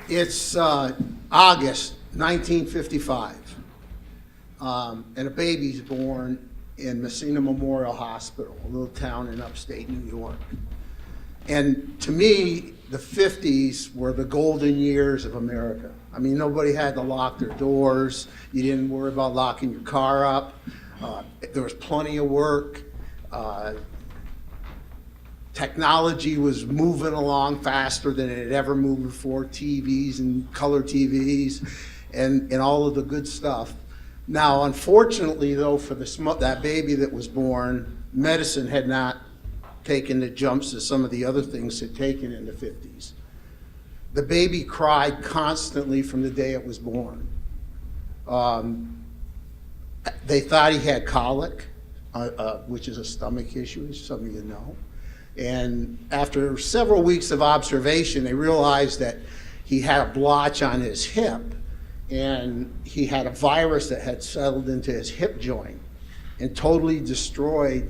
It's August 1955, and a baby's born in Messina Memorial Hospital, a little town in upstate New York. And to me, the 50s were the golden years of America. I mean, nobody had to lock their doors. You didn't worry about locking your car up. There was plenty of work. Technology was moving along faster than it had ever moved before, TVs and color TVs and all of the good stuff. Now, unfortunately, though, for that baby that was born, medicine had not taken the jumps that some of the other things had taken in the 50s. The baby cried constantly from the day it was born. They thought he had colic, which is a stomach issue, as some of you know. And after several weeks of observation, they realized that he had a blotch on his hip, and he had a virus that had settled into his hip joint and totally destroyed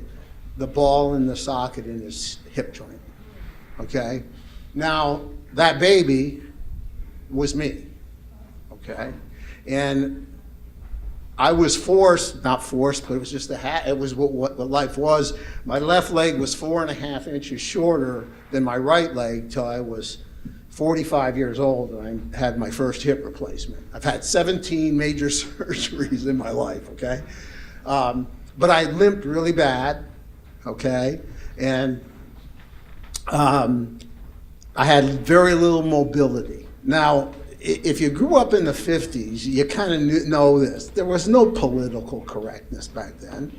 the ball in the socket in his hip joint, okay? Now, that baby was me, okay? And I was not forced, but it was just it was what life was. My left leg was 4.5 inches shorter than my right leg till I was 45 years old, and I had my first hip replacement. I've had 17 major surgeries in my life, okay? But I limped really bad, okay? And I had very little mobility. Now, if you grew up in the 50s, you kind of know this. There was no political correctness back then.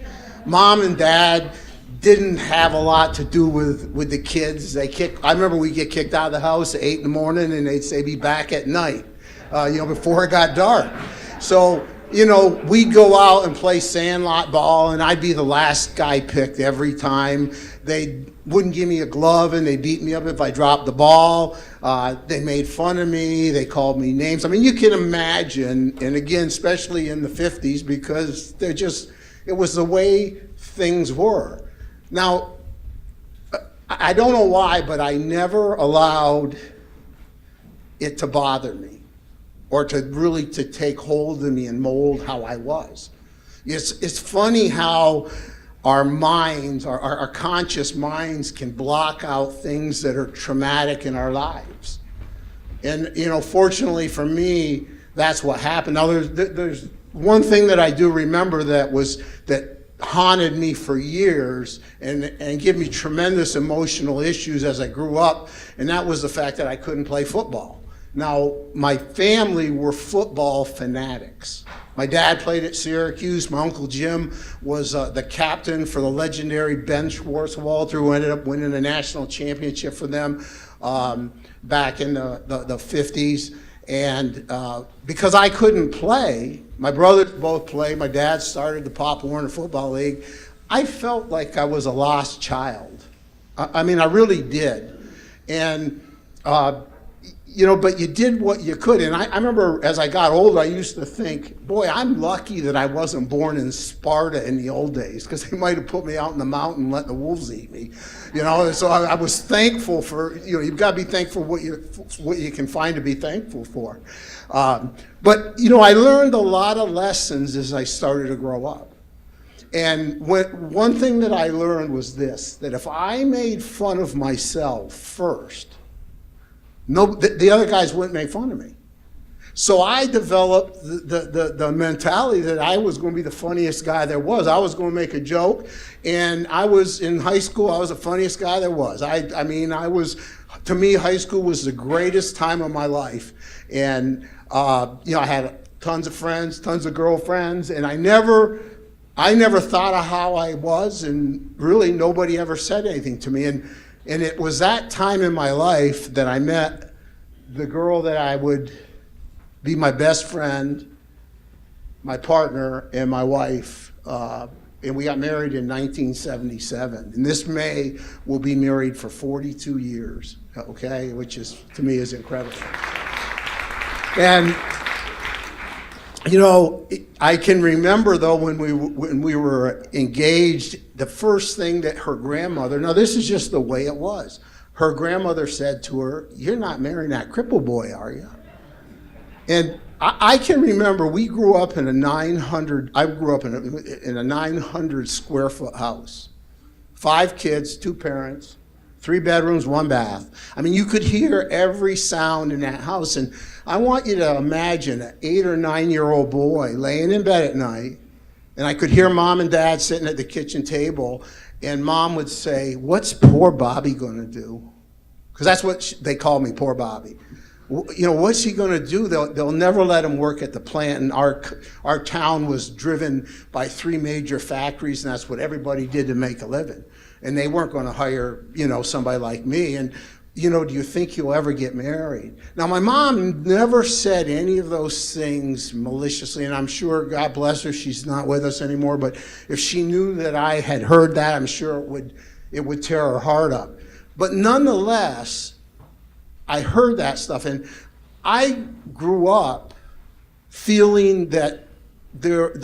Mom and Dad didn't have a lot to do with the kids. I remember we'd get kicked out of the house at 8 in the morning, and they'd say, be back at night, before it got dark. So, we'd go out and play sandlot ball, and I'd be the last guy picked every time. They wouldn't give me a glove, and they beat me up if I dropped the ball. They made fun of me. They called me names. I mean, you can imagine, and again, especially in the 50s, because it was the way things were. Now, I don't know why, but I never allowed it to bother me or to take hold of me and mold how I was. It's funny how our minds, our conscious minds, can block out things that are traumatic in our lives. And, fortunately for me, that's what happened. Now, there's one thing that I do remember that haunted me for years and gave me tremendous emotional issues as I grew up, and that was the fact that I couldn't play football. Now, my family were football fanatics. My dad played at Syracuse. My Uncle Jim was the captain for the legendary Ben Schwartzwalter, who ended up winning a national championship for them back in the 50s. And because I couldn't play, my brothers both played, my dad started the Pop Warner Football League, I felt like I was a lost child. I mean, I really did. And but you did what you could. And I remember as I got older, I used to think, boy, I'm lucky that I wasn't born in Sparta in the old days, because they might have put me out in the mountain and let the wolves eat me. So I was thankful for, you've got to be thankful for what you can find to be thankful for. But I learned a lot of lessons as I started to grow up. And one thing that I learned was this, that if I made fun of myself first, the other guys wouldn't make fun of me. So I developed the mentality that I was going to be the funniest guy there was. I was going to make a joke, and I was in high school. I was the funniest guy there was. To me, high school was the greatest time of my life, and I had tons of friends, tons of girlfriends, and I never thought of how I was, and really nobody ever said anything to me. And it was that time in my life that I met the girl that I would be my best friend, my partner, and my wife. And we got married in 1977. And this May, we'll be married for 42 years, okay? Which to me, is incredible. And I can remember, though, when we were engaged, the first thing that her grandmother, now this is just the way it was, her grandmother said to her, "You're not marrying that cripple boy, are you?" And I can remember we grew up in I grew up in a 900 square foot house. 5 kids, 2 parents, 3 bedrooms, 1 bath. I mean, you could hear every sound in that house. And I want you to imagine an 8 or 9-year-old boy laying in bed at night, and I could hear Mom and Dad sitting at the kitchen table, and Mom would say, "What's poor Bobby gonna do?" Because that's what they called me, poor Bobby. You know, what's he gonna do? They'll never let him work at the plant. And our town was driven by 3 major factories, and that's what everybody did to make a living. And they weren't gonna hire, you know, somebody like me. And, you know, do you think you'll ever get married? Now, my mom never said any of those things maliciously, and I'm sure, God bless her, she's not with us anymore, but if she knew that I had heard that, I'm sure it would tear her heart up. But nonetheless, I heard that stuff, and I grew up feeling that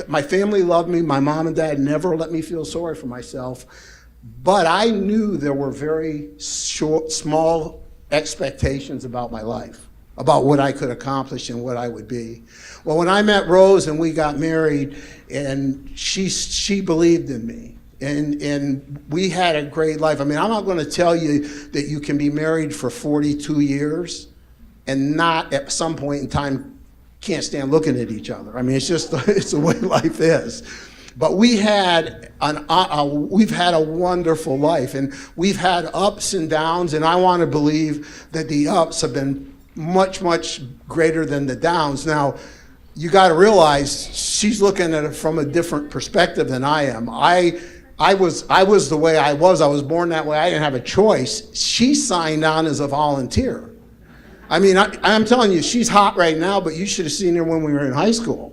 my family loved me. My mom and dad never let me feel sorry for myself, but I knew there were very small expectations about my life, about what I could accomplish and what I would be. Well, when I met Rose and we got married, and she believed in me, and we had a great life. I mean, I'm not going to tell you that you can be married for 42 years and not at some point in time can't stand looking at each other. I mean, it's just it's the way life is. But we've had a wonderful life, and we've had ups and downs, and I want to believe that the ups have been much, much greater than the downs. Now, you got to realize she's looking at it from a different perspective than I am. I was the way I was. I was born that way. I didn't have a choice. She signed on as a volunteer. I mean, I'm telling you, she's hot right now, but you should have seen her when we were in high school.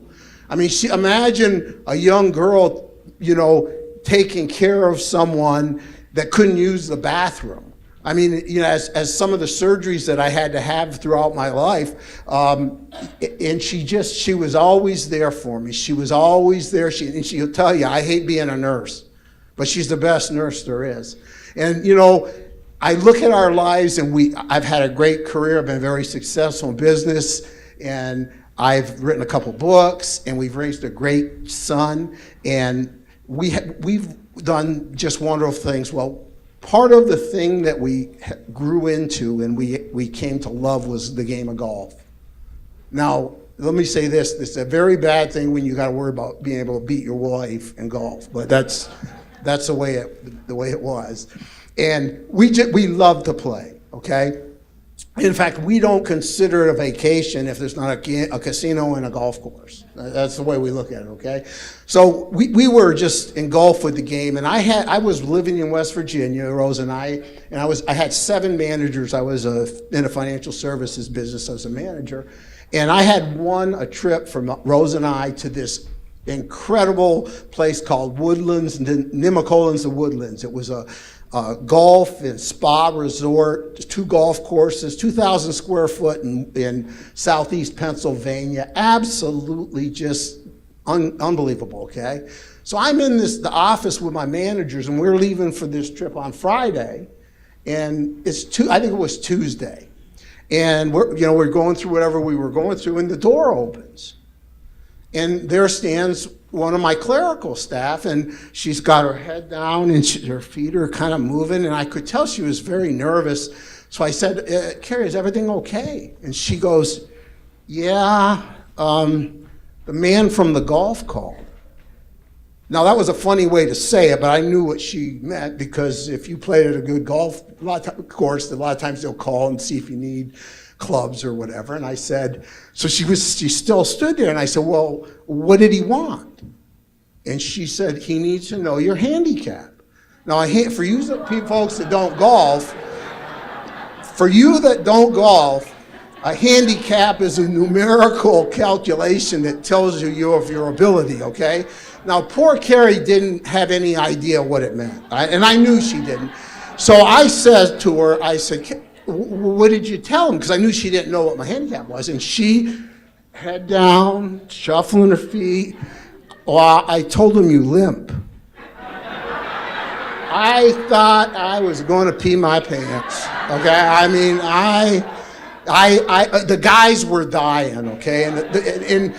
I mean, imagine a young girl, you know, taking care of someone that couldn't use the bathroom. I mean, you know, as some of the surgeries that I had to have throughout my life, and she was always there for me. She was always there. And she'll tell you, I hate being a nurse, but she's the best nurse there is. And, you know, I look at our lives, and I've had a great career. I've been very successful in business, and I've written a couple books, and we've raised a great son, and we've done just wonderful things. Well, part of the thing that we grew into and we came to love was the game of golf. Now, let me say this is a very bad thing when you got to worry about being able to beat your wife in golf, but that's the way it was. And we love to play, okay? In fact, we don't consider it a vacation if there's not a casino and a golf course. That's the way we look at it, okay? So we were just engulfed with the game, and I was living in West Virginia, Rose and I had 7 managers. I was in a financial services business as a manager, and I had won a trip from Rose and I to this incredible place called Woodlands, Nemacolin's the Woodlands. It was a golf and spa resort, 2 golf courses, 2,000 square foot in southeast Pennsylvania. Absolutely just unbelievable, okay? So I'm in the office with my managers, and we're leaving for this trip on Friday, and I think it was Tuesday. And we're going through whatever we were going through, and the door opens. And there stands one of my clerical staff, and she's got her head down, and her feet are kind of moving, and I could tell she was very nervous. So I said, "Carrie, is everything okay?" And she goes, "Yeah, the man from the golf called." Now, that was a funny way to say it, but I knew what she meant, because if you played at a good golf course, a lot of times they'll call and see if you need clubs or whatever. And I said, so she still stood there, and I said, "Well, what did he want?" And she said, "He needs to know your handicap." Now, for you folks that don't golf, a handicap is a numerical calculation that tells you of your ability, okay? Now, poor Carrie didn't have any idea what it meant, and I knew she didn't. So I said to her, I said, "What did you tell him?" Because I knew she didn't know what my handicap was. And she, head down, shuffling her feet, "Well, I told him you limp." I thought I was going to pee my pants, okay? I mean, The guys were dying, okay, and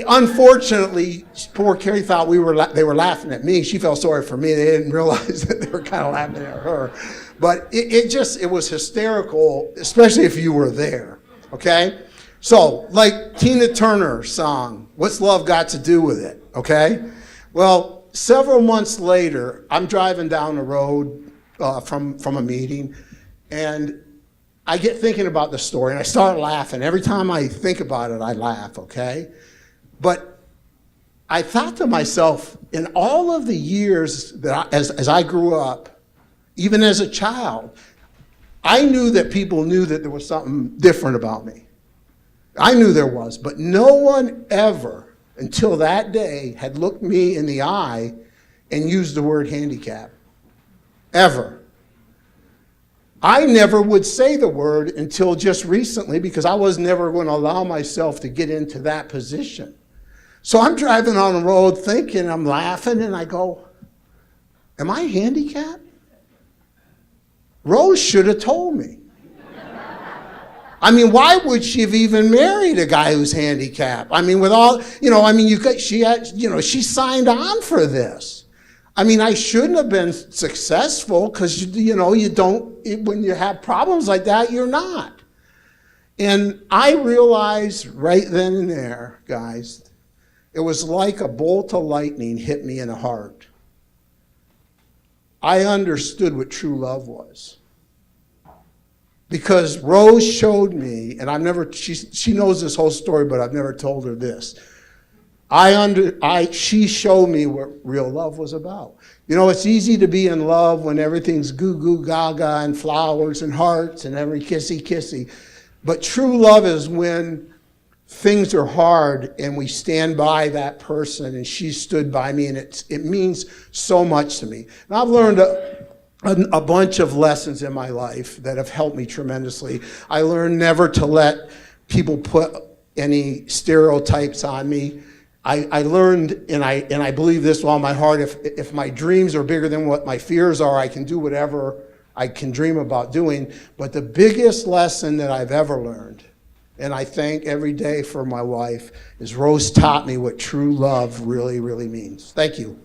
unfortunately, poor Carrie thought they were laughing at me. She felt sorry for me. They didn't realize that they were kind of laughing at her. But it was hysterical, especially if you were there, okay? So, like Tina Turner's song, "What's Love Got to Do with It?" Okay? Well, several months later, I'm driving down the road from a meeting, and I get thinking about the story, and I start laughing. Every time I think about it, I laugh, okay? But I thought to myself, in all of the years that as I grew up, even as a child, I knew that people knew that there was something different about me. I knew there was, but no one ever, until that day, had looked me in the eye and used the word handicap. Ever. I never would say the word until just recently because I was never going to allow myself to get into that position. So I'm driving on the road thinking, I'm laughing, and I go, am I handicapped? Rose should have told me. I mean, why would she have even married a guy who's handicapped? I mean, with all, she signed on for this. I mean, I shouldn't have been successful because, you don't, when you have problems like that, you're not. And I realized right then and there, guys, it was like a bolt of lightning hit me in the heart. I understood what true love was. Because Rose showed me, and she knows this whole story, but I've never told her this. She showed me what real love was about. It's easy to be in love when everything's goo goo gaga and flowers and hearts and every kissy kissy. But true love is when things are hard and we stand by that person, and she stood by me, and it means so much to me. And I've learned a bunch of lessons in my life that have helped me tremendously. I learned never to let people put any stereotypes on me. I learned, and I believe this with all my heart, if my dreams are bigger than what my fears are, I can do whatever I can dream about doing. But the biggest lesson that I've ever learned, and I thank every day for my wife, is Rose taught me what true love really, really means. Thank you.